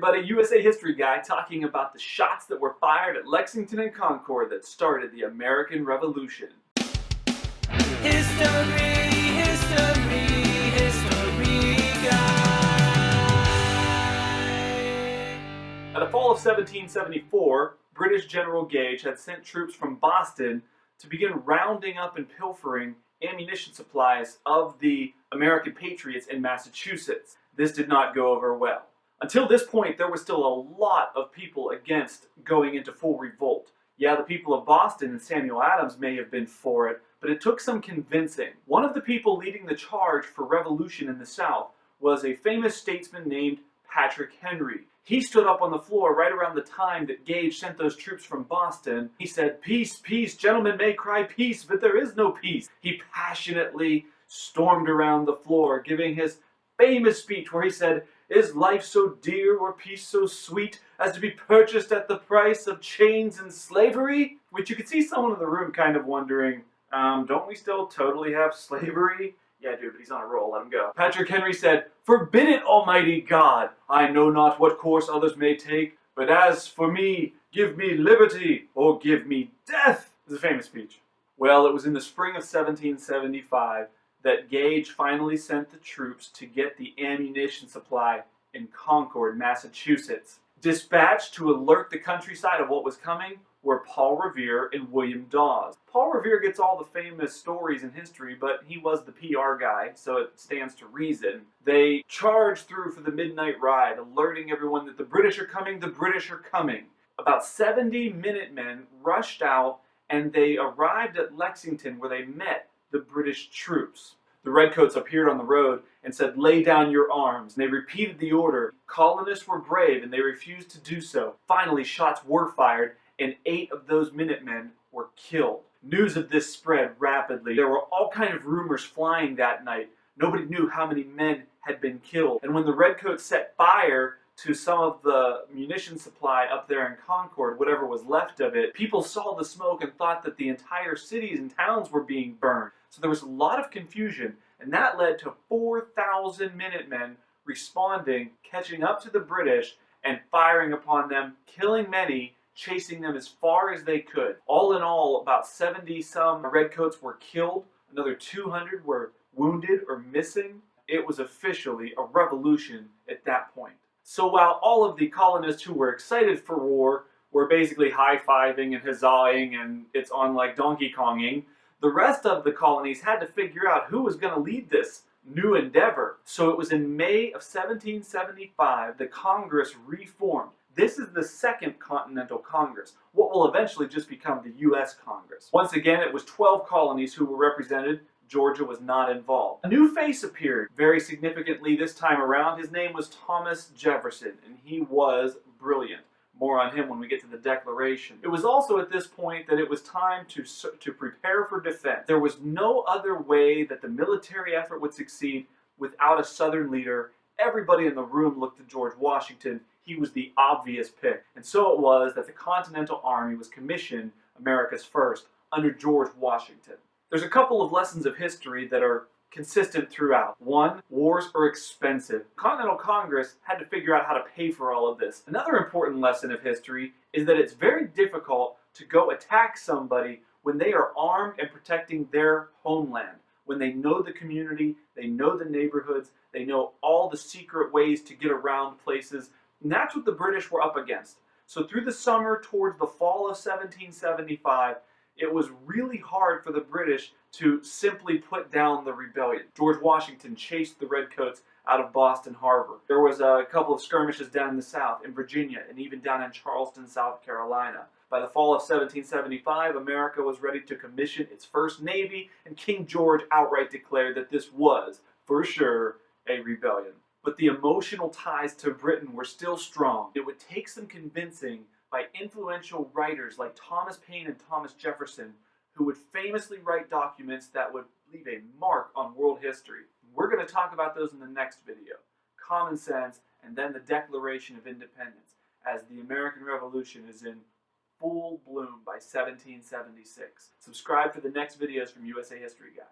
everybody, USA History Guy talking about the shots that were fired at Lexington and Concord that started the American Revolution. History Guy. At the fall of 1774, British General Gage had sent troops from Boston to begin rounding up and pilfering ammunition supplies of the American patriots in Massachusetts. This did not go over well. Until this point, there was still a lot of people against going into full revolt. Yeah, the people of Boston and Samuel Adams may have been for it, but it took some convincing. One of the people leading the charge for revolution in the South was a famous statesman named Patrick Henry. He stood up on the floor right around the time that Gage sent those troops from Boston. He said, "Peace, peace, gentlemen may cry peace, but there is no peace." He passionately stormed around the floor, giving his famous speech where he said, "Is life so dear or peace so sweet as to be purchased at the price of chains and slavery?" Which you could see someone in the room kind of wondering, don't we still totally have slavery? Yeah, dude, but he's on a roll, let him go. Patrick Henry said, "Forbid it, Almighty God! I know not what course others may take, but as for me, give me liberty or give me death." This is a famous speech. Well, it was in the spring of 1775 that Gage finally sent the troops to get the ammunition supply in Concord, Massachusetts. Dispatched to alert the countryside of what was coming were Paul Revere and William Dawes. Paul Revere gets all the famous stories in history, but he was the PR guy, so it stands to reason. They charged through for the midnight ride, alerting everyone that the British are coming, the British are coming. About 70 Minutemen rushed out, and they arrived at Lexington where they met the British troops. The Redcoats appeared on the road and said, "Lay down your arms." And they repeated the order. Colonists were brave and they refused to do so. Finally, shots were fired and 8 of those Minutemen were killed. News of this spread rapidly. There were all kinds of rumors flying that night. Nobody knew how many men had been killed. And when the Redcoats set fire to some of the munition supply up there in Concord, whatever was left of it, people saw the smoke and thought that the entire cities and towns were being burned. So there was a lot of confusion, and that led to 4,000 Minutemen responding, catching up to the British, and firing upon them, killing many, chasing them as far as they could. All in all, about 70-some Redcoats were killed. Another 200 were wounded or missing. It was officially a revolution at that point. So while all of the colonists who were excited for war were basically high-fiving and huzzahing and it's on like Donkey Konging, the rest of the colonies had to figure out who was going to lead this new endeavor. So it was in May of 1775 the Congress reformed. This is the Second Continental Congress, what will eventually just become the U.S. Congress. Once again, it was 12 colonies who were represented. Georgia was not involved. A new face appeared very significantly this time around. His name was Thomas Jefferson, and he was brilliant. More on him when we get to the Declaration. It was also at this point that it was time to prepare for defense. There was no other way that the military effort would succeed without a Southern leader. Everybody in the room looked to George Washington. He was the obvious pick. And so it was that the Continental Army was commissioned America's first under George Washington. There's a couple of lessons of history that are consistent throughout. One, wars are expensive. Continental Congress had to figure out how to pay for all of this. Another important lesson of history is that it's very difficult to go attack somebody when they are armed and protecting their homeland. When they know the community, they know the neighborhoods, they know all the secret ways to get around places. And that's what the British were up against. So through the summer towards the fall of 1775, it was really hard for the British to simply put down the rebellion. George Washington chased the Redcoats out of Boston Harbor. There was a couple of skirmishes down in the South, in Virginia, and even down in Charleston, South Carolina. By the fall of 1775, America was ready to commission its first Navy, and King George outright declared that this was, for sure, a rebellion. But the emotional ties to Britain were still strong. It would take some convincing by influential writers like Thomas Paine and Thomas Jefferson, who would famously write documents that would leave a mark on world history. We're going to talk about those in the next video. Common sense, and then the Declaration of Independence, as the American Revolution is in full bloom by 1776. Subscribe for the next videos from USA History Guy.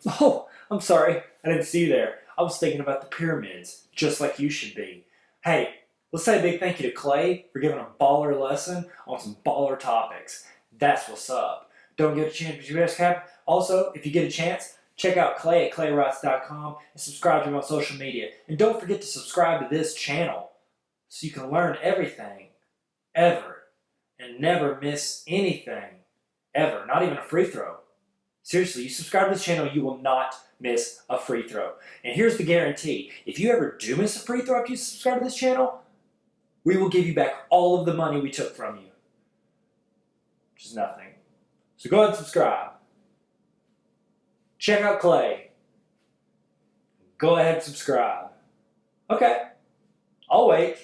Oh, I'm sorry. I didn't see you there. I was thinking about the pyramids, just like you should be. Hey, let's say a big thank you to Clay for giving a baller lesson on some baller topics. That's what's up. Don't get a chance to ask cap. Also, if you get a chance, check out Clay at clayrots.com and subscribe to him on social media. And don't forget to subscribe to this channel so you can learn everything, ever, and never miss anything, ever. Not even a free throw. Seriously, you subscribe to this channel, you will not miss a free throw. And here's the guarantee. If you ever do miss a free throw after you subscribe to this channel, we will give you back all of the money we took from you. Which is nothing. So go ahead and subscribe. Check out Clay. Go ahead and subscribe. Okay, I'll wait.